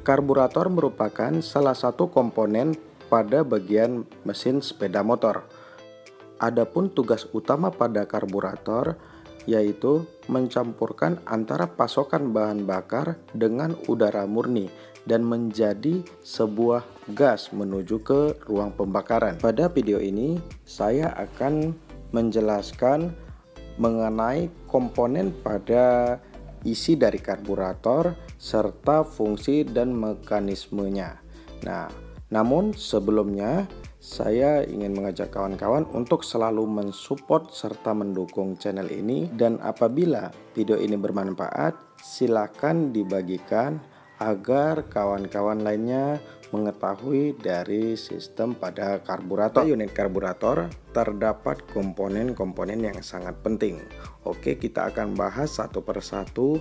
Karburator merupakan salah satu komponen pada bagian mesin sepeda motor. Adapun tugas utama pada karburator yaitu mencampurkan antara pasokan bahan bakar dengan udara murni dan menjadi sebuah gas menuju ke ruang pembakaran. Pada video ini saya akan menjelaskan mengenai komponen pada isi dari karburator serta fungsi dan mekanismenya. Nah, namun sebelumnya saya ingin mengajak kawan-kawan untuk selalu mensupport serta mendukung channel ini, dan apabila video ini bermanfaat, silakan dibagikan agar kawan-kawan lainnya mengetahui dari sistem pada karburator. Pada unit karburator terdapat komponen-komponen yang sangat penting. Oke, kita akan bahas satu persatu.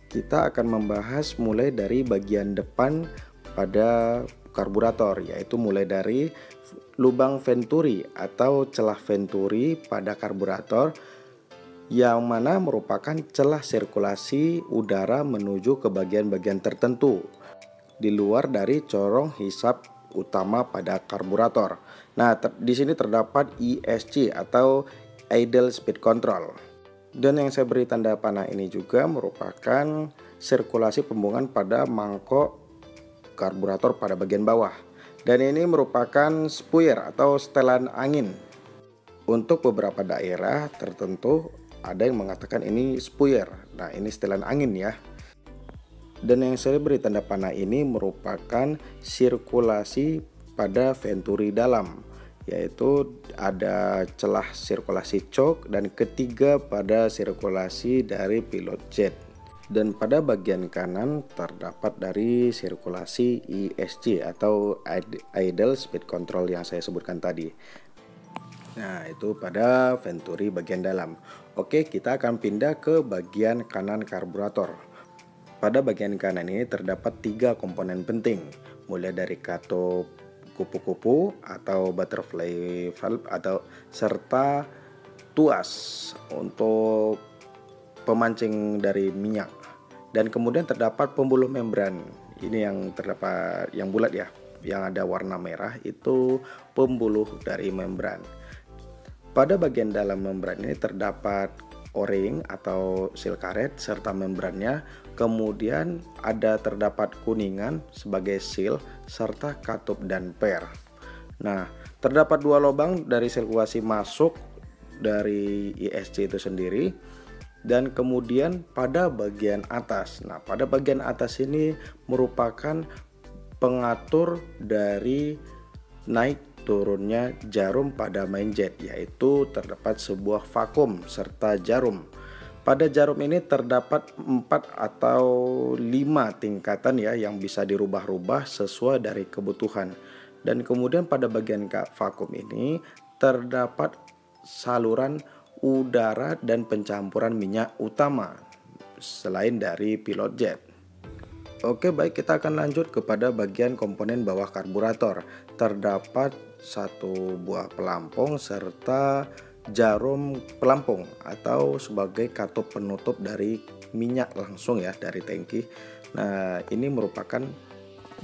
Kita akan membahas mulai dari bagian depan pada karburator, yaitu mulai dari lubang venturi atau celah venturi pada karburator, yang mana merupakan celah sirkulasi udara menuju ke bagian-bagian tertentu di luar dari corong hisap utama pada karburator. Nah, di sini terdapat ESC atau idle speed control. Dan yang saya beri tanda panah ini juga merupakan sirkulasi pembuangan pada mangkok karburator pada bagian bawah. Dan ini merupakan spuyer atau setelan angin. Untuk beberapa daerah tertentu ada yang mengatakan ini spuyer. Nah, ini setelan angin ya. Dan yang saya beri tanda panah ini merupakan sirkulasi pada venturi dalam, yaitu ada celah sirkulasi choke, dan ketiga pada sirkulasi dari pilot jet. Dan pada bagian kanan terdapat dari sirkulasi ESC atau idle speed control yang saya sebutkan tadi. Nah, itu pada venturi bagian dalam. Oke, kita akan pindah ke bagian kanan karburator. Pada bagian kanan ini terdapat 3 komponen penting, mulai dari katup kupu-kupu atau butterfly valve atau serta tuas untuk pemancing dari minyak. Dan kemudian terdapat pembuluh membran. Ini yang terdapat yang bulat ya, yang ada warna merah itu pembuluh dari membran. Pada bagian dalam membran ini terdapat o-ring atau seal karet serta membrannya. Kemudian terdapat kuningan sebagai seal serta katup dan per. Nah, terdapat 2 lubang dari sirkulasi masuk dari ESC itu sendiri. Dan kemudian pada bagian atas. Nah, pada bagian atas ini merupakan pengatur dari naik turunnya jarum pada main jet, yaitu terdapat sebuah vakum serta jarum. Pada jarum ini terdapat 4 atau 5 tingkatan ya, yang bisa dirubah-rubah sesuai dari kebutuhan. Dan kemudian pada bagian vakum ini terdapat saluran udara dan pencampuran minyak utama selain dari pilot jet. Oke, baik, kita akan lanjut kepada bagian komponen bawah karburator. Terdapat 1 buah pelampung serta jarum pelampung atau sebagai katup penutup dari minyak langsung ya dari tangki. Nah, ini merupakan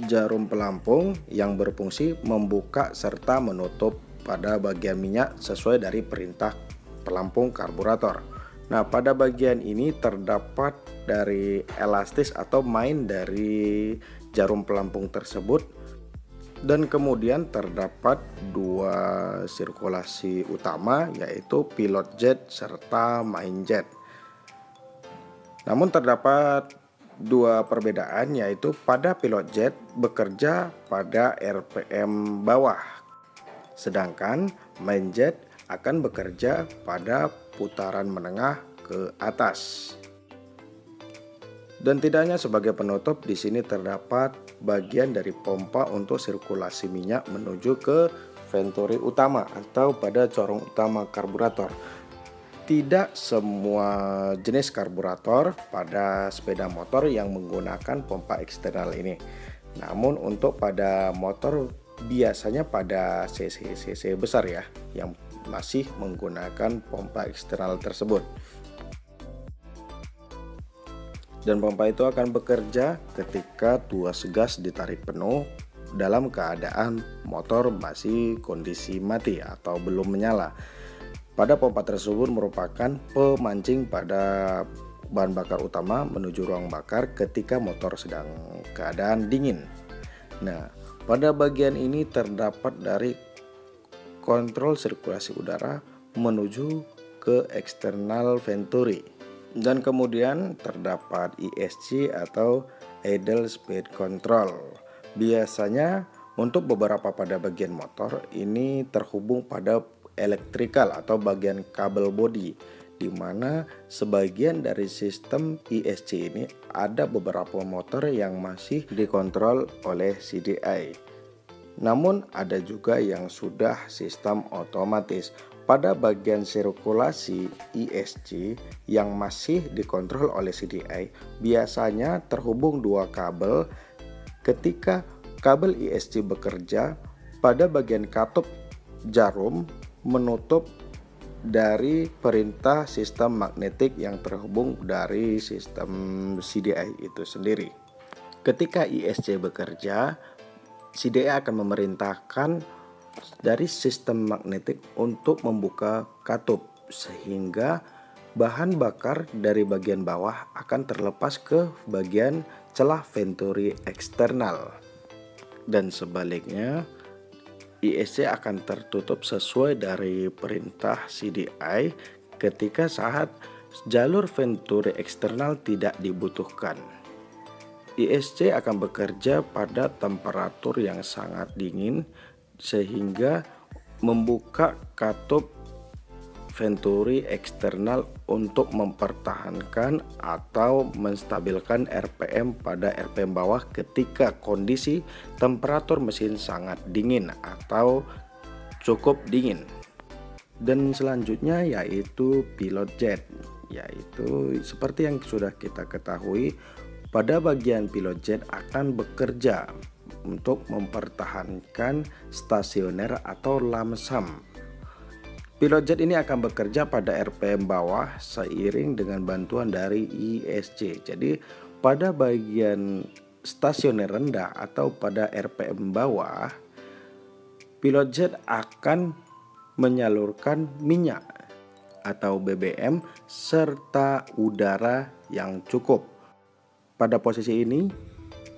jarum pelampung yang berfungsi membuka serta menutup pada bagian minyak sesuai dari perintah pelampung karburator. Nah, pada bagian ini terdapat dari elastis atau main dari jarum pelampung tersebut. Dan kemudian terdapat 2 sirkulasi utama, yaitu pilot jet serta main jet. Namun terdapat 2 perbedaan, yaitu pada pilot jet bekerja pada RPM bawah, sedangkan main jet akan bekerja pada putaran menengah ke atas. Dan tidak hanya sebagai penutup, di sini terdapat bagian dari pompa untuk sirkulasi minyak menuju ke venturi utama atau pada corong utama karburator. Tidak semua jenis karburator pada sepeda motor yang menggunakan pompa eksternal ini. Namun untuk pada motor biasanya pada cc besar ya, yang masih menggunakan pompa eksternal tersebut. Dan pompa itu akan bekerja ketika tuas gas ditarik penuh dalam keadaan motor masih kondisi mati atau belum menyala. Pada pompa tersebut merupakan pemancing pada bahan bakar utama menuju ruang bakar ketika motor sedang keadaan dingin. Nah, pada bagian ini terdapat dari kontrol sirkulasi udara menuju ke eksternal venturi. Dan kemudian terdapat ESC atau idle speed control. Biasanya untuk beberapa pada bagian motor ini terhubung pada elektrikal atau bagian kabel bodi, di mana sebagian dari sistem ESC ini ada beberapa motor yang masih dikontrol oleh CDI. Namun ada juga yang sudah sistem otomatis. Pada bagian sirkulasi ESC yang masih dikontrol oleh CDI biasanya terhubung dua kabel. Ketika kabel ESC bekerja, pada bagian katup jarum menutup dari perintah sistem magnetik yang terhubung dari sistem CDI itu sendiri. Ketika ESC bekerja, CDI akan memerintahkan dari sistem magnetik untuk membuka katup, sehingga bahan bakar dari bagian bawah akan terlepas ke bagian celah venturi eksternal. Dan sebaliknya, ESC akan tertutup sesuai dari perintah CDI ketika saat jalur venturi eksternal tidak dibutuhkan. ESC akan bekerja pada temperatur yang sangat dingin sehingga membuka katup venturi eksternal untuk mempertahankan atau menstabilkan RPM pada RPM bawah ketika kondisi temperatur mesin sangat dingin atau cukup dingin. Dan selanjutnya yaitu pilot jet, yaitu seperti yang sudah kita ketahui, pada bagian pilot jet akan bekerja untuk mempertahankan stasioner atau lamsam. Pilot jet ini akan bekerja pada RPM bawah seiring dengan bantuan dari ESC. Jadi pada bagian stasioner rendah atau pada RPM bawah, pilot jet akan menyalurkan minyak atau BBM serta udara yang cukup. Pada posisi ini,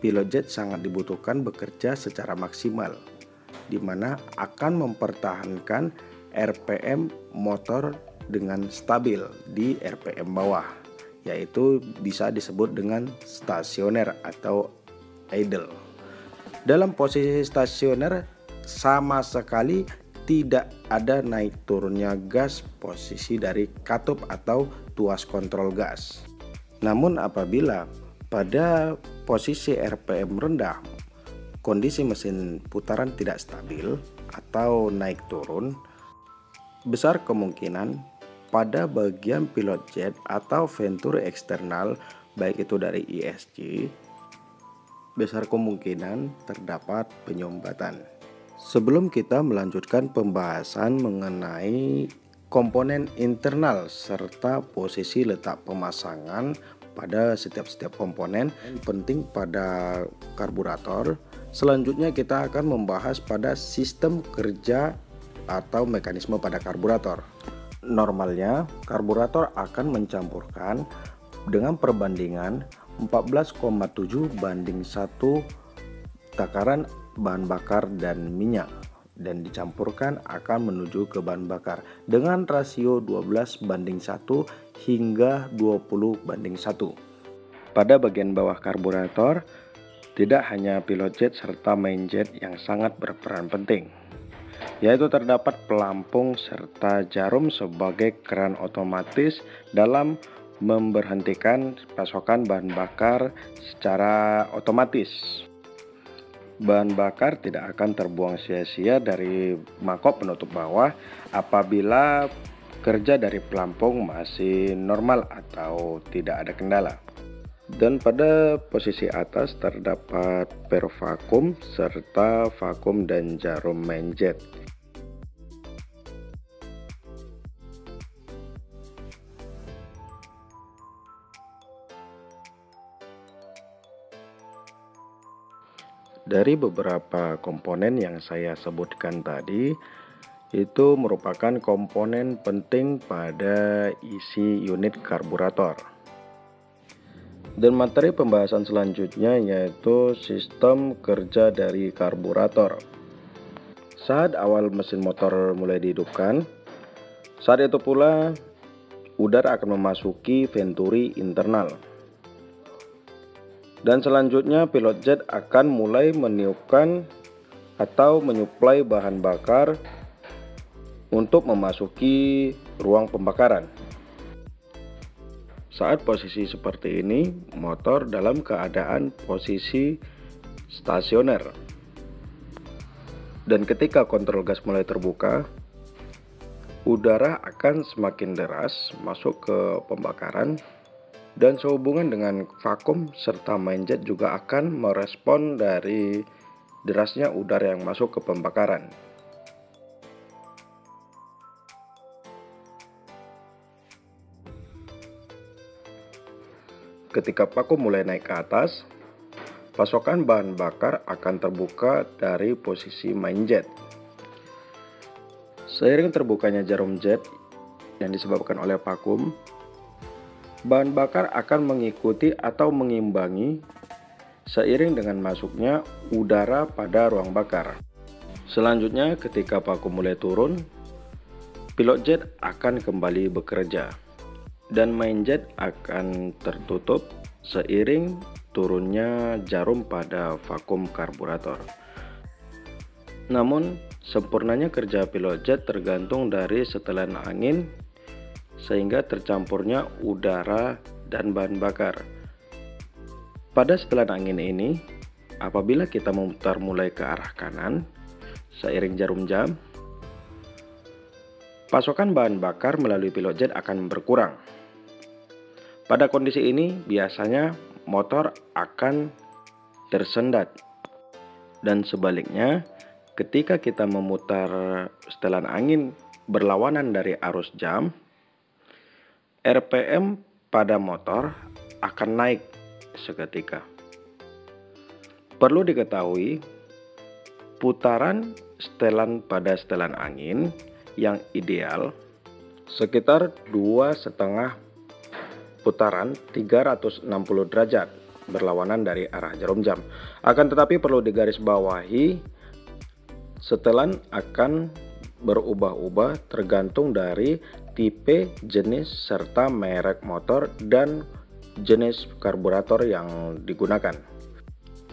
pilot jet sangat dibutuhkan bekerja secara maksimal, di mana akan mempertahankan RPM motor dengan stabil di RPM bawah, yaitu bisa disebut dengan stasioner atau idle. Dalam posisi stasioner sama sekali tidak ada naik turunnya gas posisi dari katup atau tuas kontrol gas. Namun apabila pada posisi RPM rendah, kondisi mesin putaran tidak stabil atau naik turun, besar kemungkinan pada bagian pilot jet atau venturi eksternal, baik itu dari ESC, besar kemungkinan terdapat penyumbatan. Sebelum kita melanjutkan pembahasan mengenai komponen internal serta posisi letak pemasangan pada setiap komponen penting pada karburator, selanjutnya kita akan membahas pada sistem kerja atau mekanisme pada karburator. Normalnya karburator akan mencampurkan dengan perbandingan 14,7 banding 1 takaran bahan bakar dan minyak, dan dicampurkan akan menuju ke bahan bakar dengan rasio 12 banding 1 hingga 20 banding 1. Pada bagian bawah karburator, tidak hanya pilot jet serta main jet yang sangat berperan penting, yaitu terdapat pelampung serta jarum sebagai keran otomatis dalam memberhentikan pasokan bahan bakar secara otomatis. Bahan bakar tidak akan terbuang sia-sia dari mangkok penutup bawah apabila kerja dari pelampung masih normal atau tidak ada kendala. Dan pada posisi atas terdapat per vakum serta vakum dan jarum main jet. Dari beberapa komponen yang saya sebutkan tadi, itu merupakan komponen penting pada isi unit karburator. Dan materi pembahasan selanjutnya yaitu sistem kerja dari karburator. Saat awal mesin motor mulai dihidupkan, saat itu pula udara akan memasuki venturi internal. Dan selanjutnya pilot jet akan mulai meniupkan atau menyuplai bahan bakar untuk memasuki ruang pembakaran. Saat posisi seperti ini, motor dalam keadaan posisi stasioner. Dan ketika kontrol gas mulai terbuka, udara akan semakin deras masuk ke pembakaran dan sehubungan dengan vakum serta main jet juga akan merespon dari derasnya udara yang masuk ke pembakaran. Ketika vakum mulai naik ke atas, pasokan bahan bakar akan terbuka dari posisi main jet. Seiring terbukanya jarum jet yang disebabkan oleh vakum, bahan bakar akan mengikuti atau mengimbangi seiring dengan masuknya udara pada ruang bakar. Selanjutnya, ketika vakum mulai turun, pilot jet akan kembali bekerja dan main jet akan tertutup seiring turunnya jarum pada vakum karburator. Namun, sempurnanya kerja pilot jet tergantung dari setelan angin sehingga tercampurnya udara dan bahan bakar. Pada setelan angin ini, apabila kita memutar mulai ke arah kanan seiring jarum jam, pasokan bahan bakar melalui pilot jet akan berkurang. Pada kondisi ini biasanya motor akan tersendat. Dan sebaliknya, ketika kita memutar setelan angin berlawanan dari arus jam, RPM pada motor akan naik seketika. Perlu diketahui, putaran setelan pada setelan angin yang ideal sekitar 2,5 putaran 360 derajat berlawanan dari arah jarum jam. Akan tetapi perlu digarisbawahi, setelan akan berubah-ubah tergantung dari tipe, jenis, serta merek motor dan jenis karburator yang digunakan.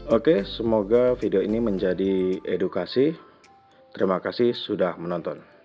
Oke, semoga video ini menjadi edukasi. Terima kasih sudah menonton.